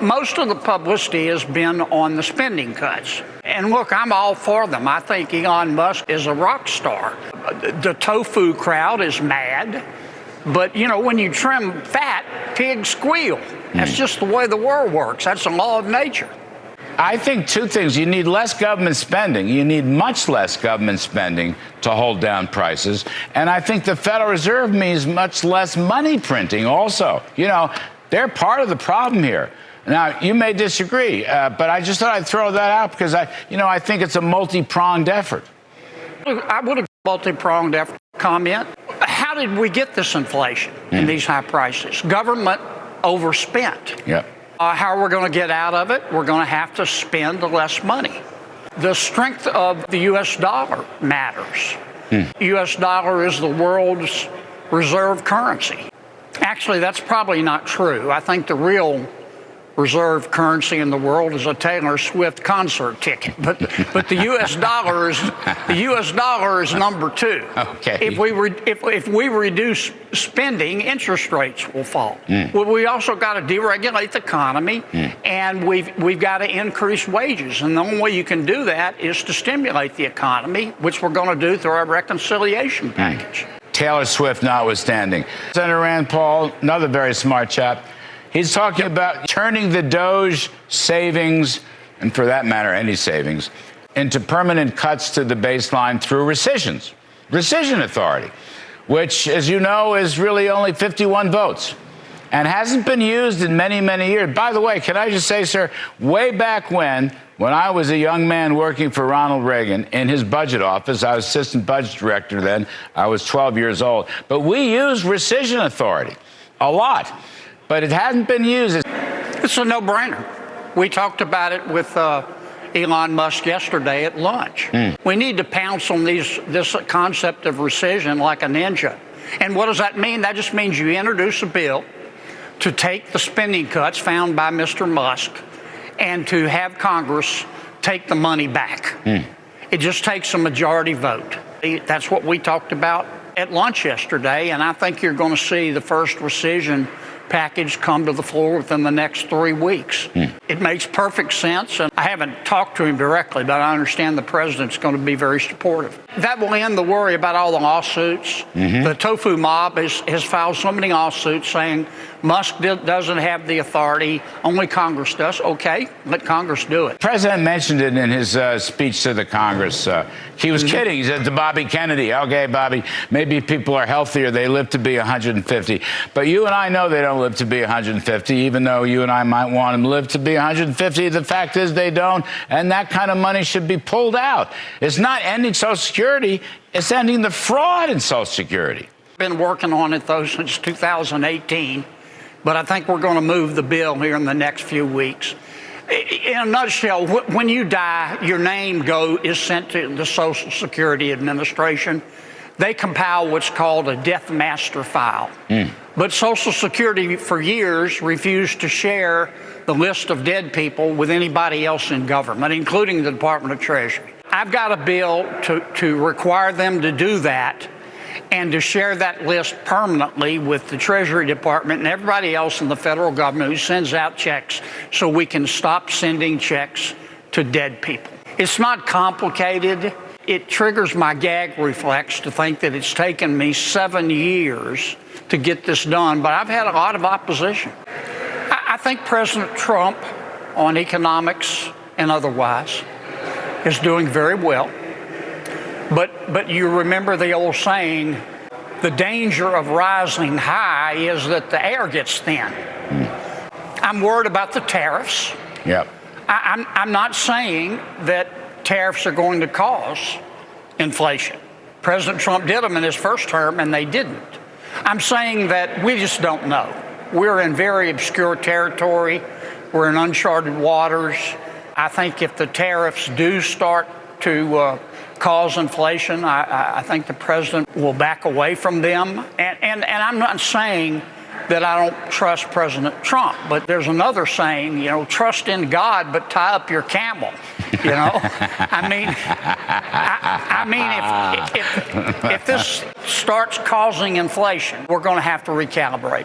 most of the publicity has been on the spending cuts. And look, I'm all for them. I think Elon Musk is a rock star. The Tofu crowd is mad. But, when you trim fat, pigs squeal. That's just the way the world works. That's the law of nature. I think two things. You need less government spending. You need much less government spending to hold down prices. And I think the Federal Reserve means much less money printing also. They're part of the problem here. Now, you may disagree, but I just thought I'd throw that out because I think it's a multi-pronged effort. I would have multi-pronged effort comment. How did we get this inflation and these high prices? Government overspent. Yep. How are we going to get out of it? We're going to have to spend less money. The strength of the U.S. dollar matters. The U.S. dollar is the world's reserve currency. Actually, that's probably not true. I think the real reserve currency in the world is a Taylor Swift concert ticket. But the U.S. dollar is number two. Okay. If we reduce spending, interest rates will fall. Well, we also got to deregulate the economy, and we've got to increase wages. And the only way you can do that is to stimulate the economy, which we're going to do through our reconciliation package. Taylor Swift notwithstanding. Senator Rand Paul, another very smart chap. He's talking about turning the DOGE savings, and for that matter, any savings, into permanent cuts to the baseline through rescission authority, which, as you know, is really only 51 votes and hasn't been used in many, many years. By the way, can I just say, sir, way back when I was a young man working for Ronald Reagan in his budget office, I was assistant budget director then, I was 12 years old, but we used rescission authority a lot. But it hasn't been used. It's a no-brainer. We talked about it with Elon Musk yesterday at lunch. We need to pounce on this concept of rescission like a ninja. And what does that mean? That just means you introduce a bill to take the spending cuts found by Mr. Musk and to have Congress take the money back. It just takes a majority vote. That's what we talked about at lunch yesterday, and I think you're going to see the first rescission package come to the floor within the next 3 weeks. It makes perfect sense, and I haven't talked to him directly, but I understand the president's going to be very supportive. That will end the worry about all the lawsuits. The Tofu mob has filed so many lawsuits saying Musk doesn't have the authority, only Congress does. Okay, let Congress do it. The president mentioned it in his speech to the Congress. He was kidding. He said to Bobby Kennedy, okay, Bobby, maybe people are healthier. They live to be 150. But you and I know they don't live to be 150, even though you and I might want them to live to be 150. The fact is they don't, and that kind of money should be pulled out. It's not ending Social Security. It's ending the fraud in Social Security. Been working on it, though, since 2018. But I think we're going to move the bill here in the next few weeks. In a nutshell, when you die, your name is sent to the Social Security Administration. They compile what's called a death master file. But Social Security, for years, refused to share the list of dead people with anybody else in government, including the Department of Treasury. I've got a bill to require them to do that and to share that list permanently with the Treasury Department and everybody else in the federal government who sends out checks so we can stop sending checks to dead people. It's not complicated. It triggers my gag reflex to think that it's taken me 7 years to get this done, but I've had a lot of opposition. I think President Trump, on economics and otherwise, is doing very well. But you remember the old saying, the danger of rising high is that the air gets thin. I'm worried about the tariffs. Yep. I'm not saying that tariffs are going to cause inflation. President Trump did them in his first term, and they didn't. I'm saying that we just don't know. We're in very obscure territory. We're in uncharted waters. I think if the tariffs do start to cause inflation, I think the president will back away from them. And I'm not saying that I don't trust President Trump, but there's another saying, trust in God, but tie up your camel. I mean, if this starts causing inflation, we're going to have to recalibrate.